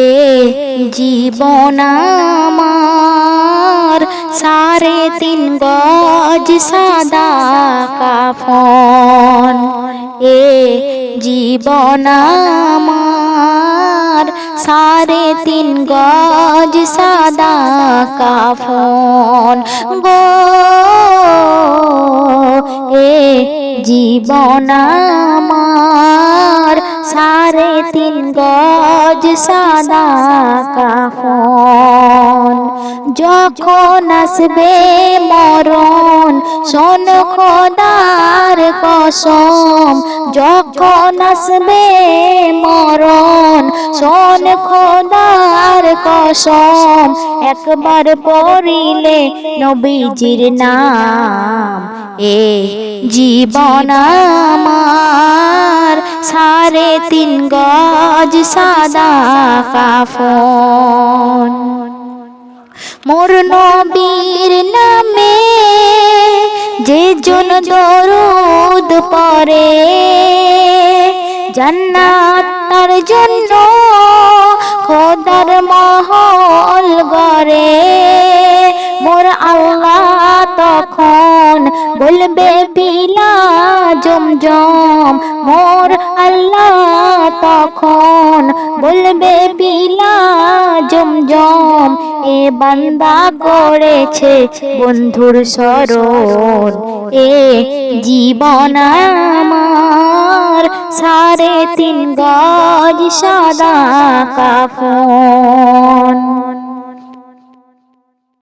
এ জীবন আমার 3.5 গজ সাদা কাফন। এ জীবন আমার 3.5 গজ সাদা কাফন গো। এ জীবন আমার 3.5 গজ সাদা কাফন। যখন আসবে মরণ শোন খোদার কসম, যখন আসবে মরণ শোন খোদার কসম, একবার পড়িলে নবীজির নাম। এ জীবন আমার 3.5 গজ সাদা কাফন। মোর নবীর নামে যে জন দরুদ পড়ে, জান্নাত তার জন্য খোদার মহল গড়ে। মোর আল্লাহ তখন বলবে পিলা জমজম, মোর আল্লাহ তখন বলবে পিলা জমজম। এ বান্দা করেছে বন্ধুর স্মরণ। এ জীবন আমার 3.5 গজ সাদা কাফন।